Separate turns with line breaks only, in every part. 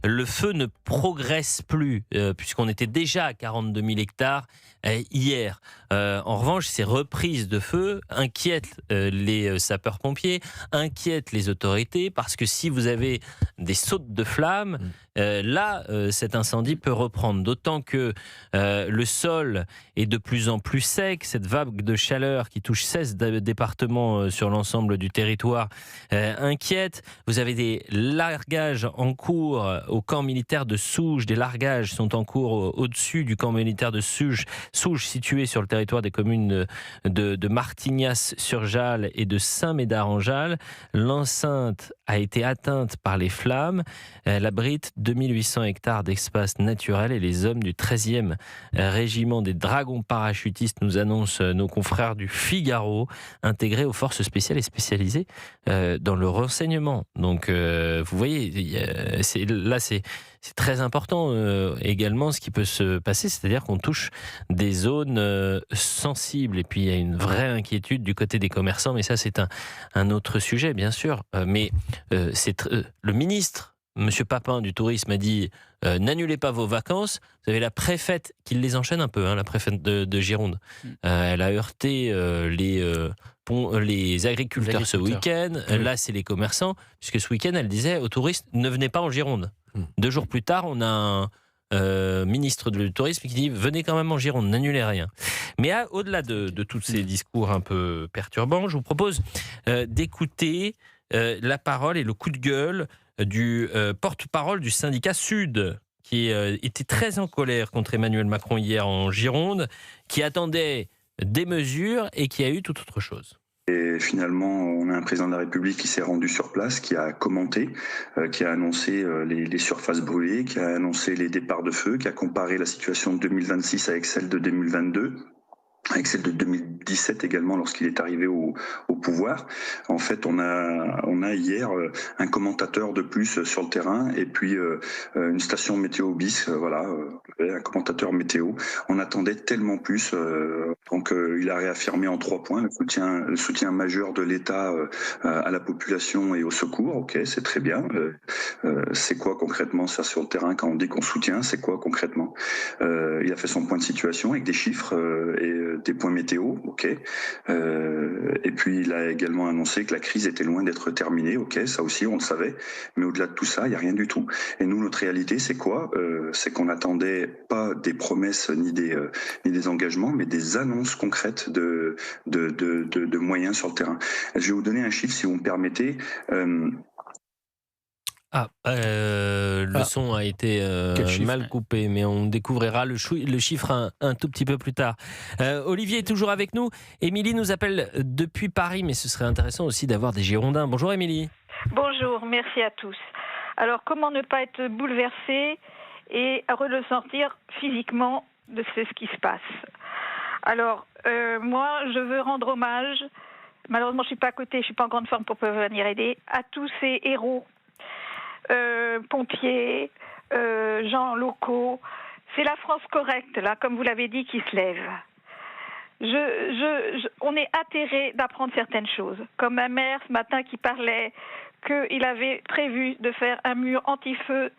le feu ne progresse plus, puisqu'on était déjà à 42 000 hectares hier. En revanche, ces reprises de feu inquiètent les sapeurs-pompiers, inquiètent les autorités, parce que si vous avez des sautes de flammes, là, cet incendie peut reprendre. D'autant que le sol est de plus en plus sec. Cette vague de chaleur qui touche 16 départements sur l'ensemble du territoire inquiète. Vous avez des largages en cours au camp militaire de Souges. Des largages sont en cours au-dessus du camp militaire de Souges, situé sur le territoire des communes de Martignas-sur-Jalles et de Saint-Médard-en-Jalles. L'enceinte a été atteinte par les flammes. Elle abrite 2800 hectares d'espace naturel et les hommes du 13e régiment des dragons parachutistes, nous annoncent nos confrères du Figaro, intégrés aux forces spéciales et spécialisées dans le renseignement. Donc, vous voyez, c'est très important également ce qui peut se passer, c'est-à-dire qu'on touche des zones sensibles. Et puis, il y a une vraie inquiétude du côté des commerçants, mais ça, c'est un autre sujet, bien sûr. Mais le ministre, Monsieur Papin du Tourisme, a dit n'annulez pas vos vacances. Vous avez la préfète qui les enchaîne un peu, la préfète de Gironde. Elle a heurté les agriculteurs ce week-end. Là, c'est les commerçants, puisque ce week-end, elle disait aux touristes ne venez pas en Gironde. 2 jours plus tard, on a un ministre du tourisme qui dit venez quand même en Gironde, n'annulez rien. Mais au-delà de tous ces discours un peu perturbants, je vous propose d'écouter la parole et le coup de gueule du porte-parole du syndicat Sud, qui était très en colère contre Emmanuel Macron hier en Gironde, qui attendait des mesures et qui a eu tout autre chose.
Et finalement, on a un président de la République qui s'est rendu sur place, qui a commenté, qui a annoncé les surfaces brûlées, qui a annoncé les départs de feu, qui a comparé la situation de 2026 avec celle de 2022. Avec celle de 2017 également lorsqu'il est arrivé au pouvoir. En fait, on a hier un commentateur de plus sur le terrain et puis une station météo bis, un commentateur météo. On attendait tellement plus, donc il a réaffirmé en 3 points le soutien majeur de l'État à la population et au secours. Ok, c'est très bien. C'est quoi concrètement ça sur le terrain quand on dit qu'on soutient? C'est quoi concrètement? Il a fait son point de situation avec des chiffres et des points météo, ok. Et puis il a également annoncé que la crise était loin d'être terminée, ok. Ça aussi on le savait, mais au-delà de tout ça, il y a rien du tout. Et nous, notre réalité, c'est quoi? C'est qu'on n'attendait pas des promesses ni des engagements, mais des annonces concrètes de moyens sur le terrain. Je vais vous donner un chiffre, si vous me permettez.
Le son a été mal coupé, mais on découvrira le chiffre un tout petit peu plus tard. Olivier est toujours avec nous. Émilie nous appelle depuis Paris, mais ce serait intéressant aussi d'avoir des Girondins. Bonjour Émilie.
Bonjour, merci à tous. Alors, comment ne pas être bouleversé et ressentir physiquement de ce qui se passe? Alors, moi, je veux rendre hommage, malheureusement je ne suis pas à côté, je ne suis pas en grande forme pour pouvoir venir aider, à tous ces héros, pompiers, gens locaux. C'est la France correcte, là, comme vous l'avez dit, qui se lève. On est atterré d'apprendre certaines choses. Comme un maire ce matin qui parlait qu'il avait prévu de faire un mur anti-feu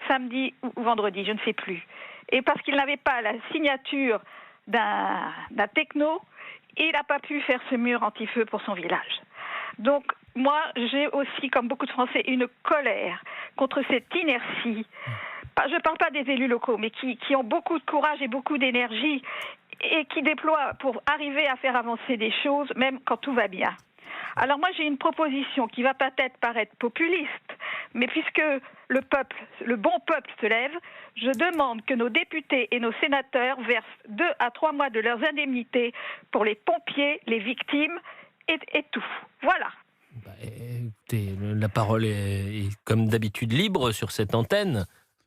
samedi ou vendredi, je ne sais plus. Et parce qu'il n'avait pas la signature d'un techno, il n'a pas pu faire ce mur anti-feu pour son village. Donc, moi, j'ai aussi, comme beaucoup de Français, une colère contre cette inertie. Je ne parle pas des élus locaux, mais qui ont beaucoup de courage et beaucoup d'énergie et qui déploient pour arriver à faire avancer des choses, même quand tout va bien. Alors moi, j'ai une proposition qui va peut-être paraître populiste, mais puisque le bon peuple se lève, je demande que nos députés et nos sénateurs versent 2 à 3 mois de leurs indemnités pour les pompiers, les victimes et tout. Voilà.
Écoutez, la parole est comme d'habitude libre sur cette antenne.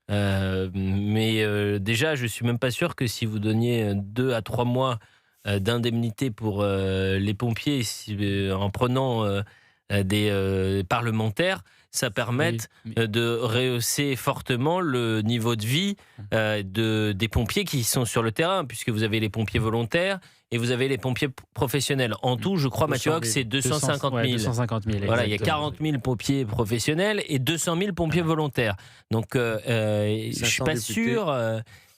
Mais déjà, je ne suis même pas sûr que si vous donniez 2 à 3 mois d'indemnité pour les pompiers en prenant des parlementaires, ça permette de rehausser fortement le niveau de vie des pompiers qui sont sur le terrain, puisque vous avez les pompiers volontaires et vous avez les pompiers professionnels. En tout, je crois, Mathieu Hoc, c'est 250 000.
250 000.
Voilà, il y a 40 000 pompiers professionnels et 200 000 pompiers volontaires. Donc, je ne suis pas sûr,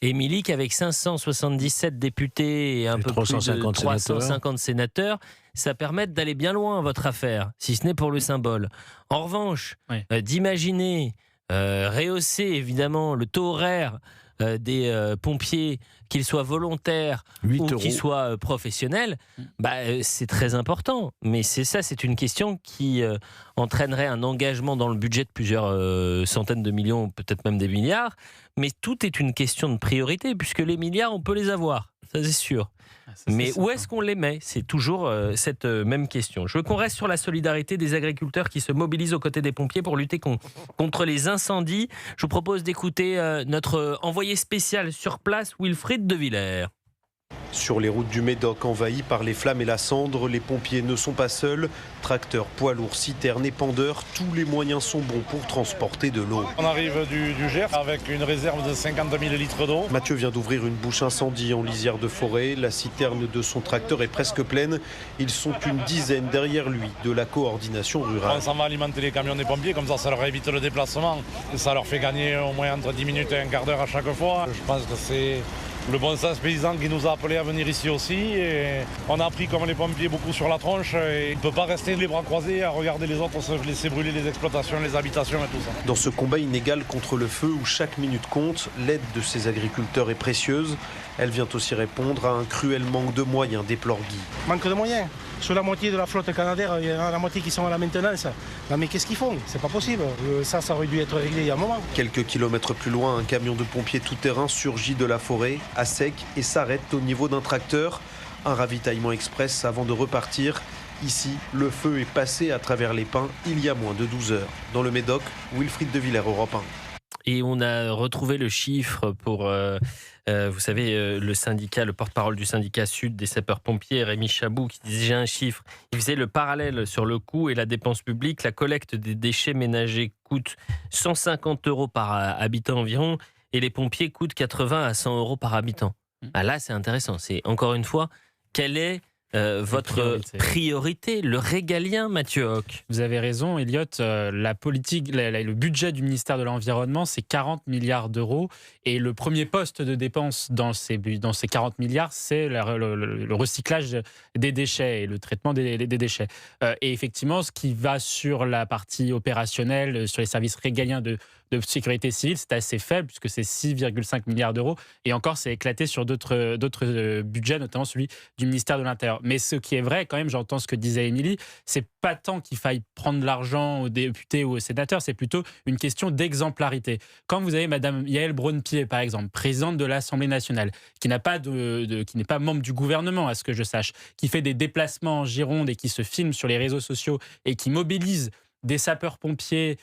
Émilie, qu'avec 577 députés et un peu plus de 350 sénateurs, ça permette d'aller bien loin, votre affaire, si ce n'est pour le symbole. En revanche, d'imaginer rehausser évidemment le taux horaire des pompiers, qu'ils soient volontaires ou qu'ils soient professionnels, c'est très important. Mais c'est une question qui entraînerait un engagement dans le budget de plusieurs centaines de millions, peut-être même des milliards. Mais tout est une question de priorité, puisque les milliards, on peut les avoir, ça c'est sûr. Mais où est-ce qu'on les met? C'est toujours cette même question. Je veux qu'on reste sur la solidarité des agriculteurs qui se mobilisent aux côtés des pompiers pour lutter contre les incendies. Je vous propose d'écouter notre envoyé spécial sur place, Wilfried de Villers.
Sur les routes du Médoc envahies par les flammes et la cendre, les pompiers ne sont pas seuls. Tracteurs, poids lourds, citernes, épandeurs, tous les moyens sont bons pour transporter de l'eau.
On arrive du Gers avec une réserve de 50 000 litres d'eau.
Mathieu vient d'ouvrir une bouche incendie en lisière de forêt. La citerne de son tracteur est presque pleine. Ils sont une dizaine derrière lui de la coordination rurale.
On s'en va alimenter les camions des pompiers, comme ça leur évite le déplacement. Et ça leur fait gagner au moins entre 10 minutes et un quart d'heure à chaque fois. Je pense que c'est le bon sens paysan qui nous a appelés à venir ici aussi. Et on a pris comme les pompiers beaucoup sur la tronche. Et on ne peut pas rester les bras croisés à regarder les autres se laisser brûler les exploitations, les habitations et tout ça.
Dans ce combat inégal contre le feu où chaque minute compte, l'aide de ces agriculteurs est précieuse. Elle vient aussi répondre à un cruel manque de moyens, déplore Guy.
Manque de moyens. Sur la moitié de la flotte canadaire, il y en a la moitié qui sont à la maintenance. Non mais qu'est-ce qu'ils font? C'est pas possible. Ça aurait dû être réglé il y a un moment.
Quelques kilomètres plus loin, un camion de pompiers tout-terrain surgit de la forêt, à sec, et s'arrête au niveau d'un tracteur. Un ravitaillement express avant de repartir. Ici, le feu est passé à travers les pins il y a moins de 12 heures. Dans le Médoc, Wilfried de Villers, Europe 1.
Et on a retrouvé le chiffre pour, vous savez, le syndicat, le porte-parole du syndicat Sud des sapeurs-pompiers, Rémi Chabou, qui disait un chiffre. Il faisait le parallèle sur le coût et la dépense publique. La collecte des déchets ménagers coûte 150 € par habitant environ, et les pompiers coûtent 80 à 100 € par habitant. Là, c'est intéressant. C'est encore une fois, quelle est votre priorité, le régalien, Mathieu Hoc?
Vous avez raison, Elliot. La politique, le budget du ministère de l'Environnement, c'est 40 milliards d'euros. Et le premier poste de dépense dans ces 40 milliards, c'est le recyclage des déchets et le traitement des déchets. Et effectivement, ce qui va sur la partie opérationnelle, sur les services régaliens de sécurité civile, c'est assez faible puisque c'est 6,5 milliards d'euros. Et encore, c'est éclaté sur d'autres budgets, notamment celui du ministère de l'Intérieur. Mais ce qui est vrai, quand même, j'entends ce que disait Émilie, c'est pas tant qu'il faille prendre de l'argent aux députés ou aux sénateurs, c'est plutôt une question d'exemplarité. Quand vous avez Madame Yaël Braun-Pivet, par exemple, présidente de l'Assemblée nationale, qui n'est pas membre du gouvernement, à ce que je sache, qui fait des déplacements en Gironde et qui se filme sur les réseaux sociaux et qui mobilise des sapeurs-pompiers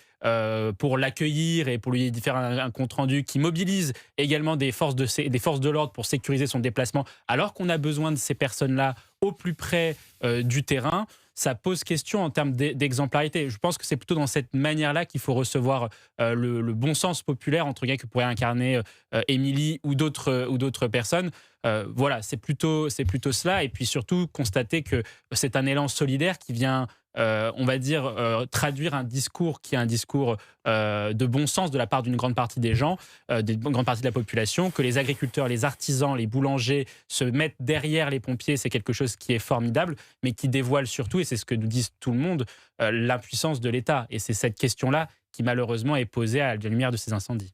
pour l'accueillir et pour lui faire un compte-rendu, qui mobilise également des forces de l'ordre pour sécuriser son déplacement, alors qu'on a besoin de ces personnes-là au plus près du terrain, ça pose question en termes d'exemplarité. Je pense que c'est plutôt dans cette manière-là qu'il faut recevoir le bon sens populaire, entre guillemets, que pourrait incarner Émilie ou d'autres personnes. Voilà, c'est plutôt cela. Et puis surtout, constater que c'est un élan solidaire qui vient, on va dire, traduire un discours qui est un discours de bon sens de la part d'une grande partie des gens, d'une grande partie de la population, que les agriculteurs, les artisans, les boulangers se mettent derrière les pompiers, c'est quelque chose qui est formidable, mais qui dévoile surtout, et c'est ce que nous dit tout le monde, l'impuissance de l'État. Et c'est cette question-là qui malheureusement est posée à la lumière de ces incendies.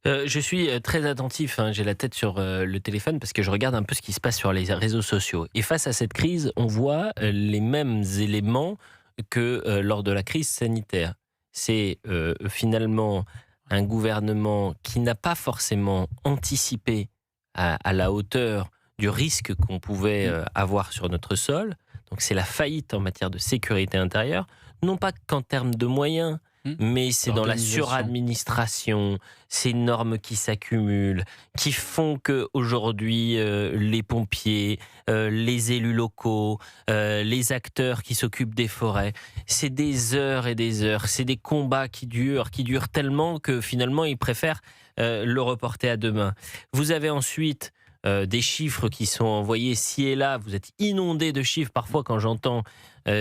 Je suis très attentif, j'ai la tête sur le téléphone parce que je regarde un peu ce qui se passe sur les réseaux sociaux. Et face à cette crise, on voit les mêmes éléments que lors de la crise sanitaire. C'est finalement un gouvernement qui n'a pas forcément anticipé à la hauteur du risque qu'on pouvait avoir sur notre sol. Donc c'est la faillite en matière de sécurité intérieure, non pas qu'en termes de moyens, mais c'est dans la suradministration, ces normes qui s'accumulent, qui font qu'aujourd'hui, les pompiers, les élus locaux, les acteurs qui s'occupent des forêts, c'est des heures et des heures, c'est des combats qui durent tellement que finalement, ils préfèrent le reporter à demain. Vous avez ensuite des chiffres qui sont envoyés ci et là. Vous êtes inondés de chiffres. Parfois, quand j'entends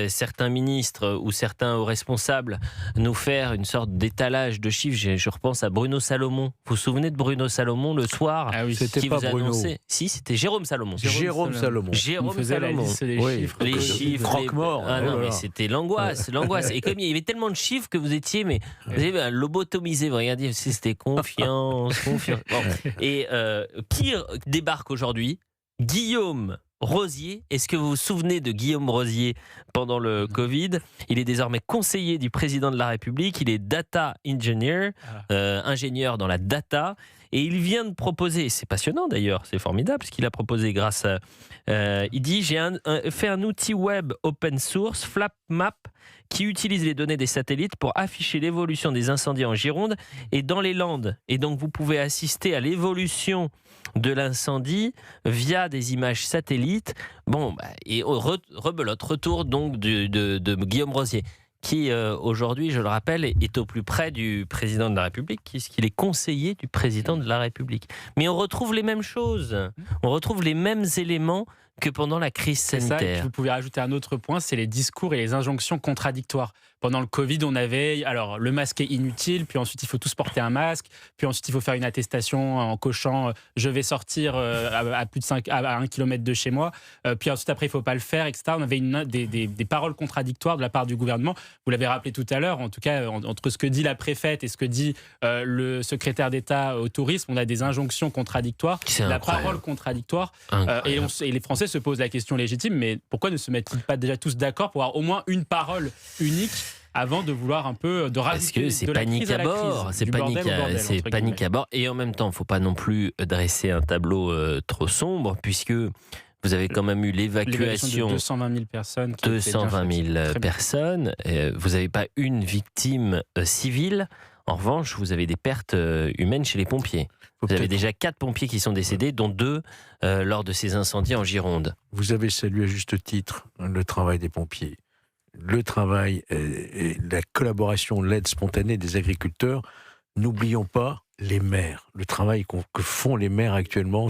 certains ministres ou certains hauts responsables nous faire une sorte d'étalage de chiffres, je repense à Bruno Salomon. Vous vous souvenez de Bruno Salomon le soir?
Ah oui,
c'était
qui
pas
vous a
Bruno.
annoncé... Si, c'était Jérôme Salomon.
Jérôme Salomon.
Jérôme
faisait la
Salomon.
liste des
Oui.
chiffres.
Les chiffres,
croque-mort.
Ah non,
Oh là
mais
là.
c'était l'angoisse. Et comme il y avait tellement de chiffres que vous étiez, mais vous avez lobotomisé. Vous regardiez, c'était confiance. Bon. Et qui débarque aujourd'hui? Guillaume Rosier. Est-ce que vous vous souvenez de Guillaume Rosier pendant le Covid? Il est désormais conseiller du président de la République. Il est data engineer, ingénieur dans la data. Et il vient de proposer, c'est passionnant d'ailleurs, c'est formidable ce qu'il a proposé grâce à... il dit, j'ai fait un outil web open source, FlapMap, qui utilise les données des satellites pour afficher l'évolution des incendies en Gironde et dans les Landes. Et donc vous pouvez assister à l'évolution de l'incendie via des images satellites. Bon, et rebelote, retour donc de Guillaume Rosier, qui aujourd'hui, je le rappelle, est au plus près du président de la République, puisqu'il est conseiller du président de la République. Mais on retrouve les mêmes choses, on retrouve les mêmes éléments que pendant la crise sanitaire.
C'est ça, et puis vous pouvez rajouter un autre point, c'est les discours et les injonctions contradictoires. Pendant le Covid, on avait, alors le masque est inutile, puis ensuite il faut tous porter un masque, puis ensuite il faut faire une attestation en cochant je vais sortir à plus de 1 km de chez moi, puis ensuite après il ne faut pas le faire, etc. On avait des paroles contradictoires de la part du gouvernement. Vous l'avez rappelé tout à l'heure, en tout cas entre ce que dit la préfète et ce que dit le secrétaire d'État au tourisme, on a des injonctions contradictoires, la parole contradictoire, et les Français se posent la question légitime, mais pourquoi ne se mettent-ils pas déjà tous d'accord pour avoir au moins une parole unique avant de vouloir un peu de rajouter
parce que c'est
de la
panique
crise
à
la
bord,
crise,
c'est
du
panique,
bordel au bordel,
c'est
entre
panique
guillemets.
à bord. Et en même temps, il ne faut pas non plus dresser un tableau trop sombre, puisque vous avez quand même eu l'évacuation
de 220 000 personnes.
220 000 personnes. Vous n'avez pas une victime civile. En revanche, vous avez des pertes humaines chez les pompiers. Vous avez déjà 4 pompiers qui sont décédés, dont 2 lors de ces incendies en Gironde.
Vous avez salué à juste titre le travail des pompiers. Le travail et la collaboration, l'aide spontanée des agriculteurs. N'oublions pas les maires. Le travail que font les maires actuellement,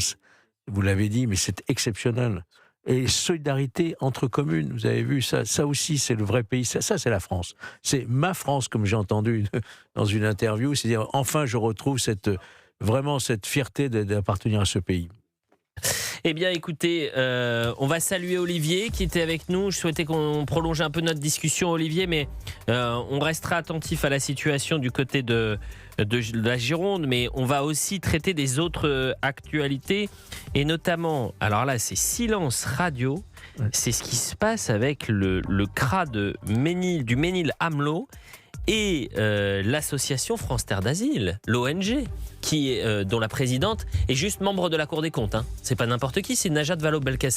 vous l'avez dit, mais c'est exceptionnel. Et solidarité entre communes, vous avez vu, ça aussi, c'est le vrai pays. Ça c'est la France. C'est ma France, comme j'ai entendu dans une interview. C'est-à-dire, enfin, je retrouve vraiment cette fierté d'appartenir à ce pays.
Eh bien, écoutez, on va saluer Olivier qui était avec nous. Je souhaitais qu'on prolonge un peu notre discussion, Olivier, mais on restera attentif à la situation du côté de la Gironde, mais on va aussi traiter des autres actualités, et notamment, alors là, c'est silence radio, c'est ce qui se passe avec le CRA du Ménil-Amelot et l'association France Terre d'Asile, l'ONG, dont la présidente est juste membre de la Cour des comptes. Hein. C'est pas n'importe qui, c'est Najat Vallaud-Belkacem.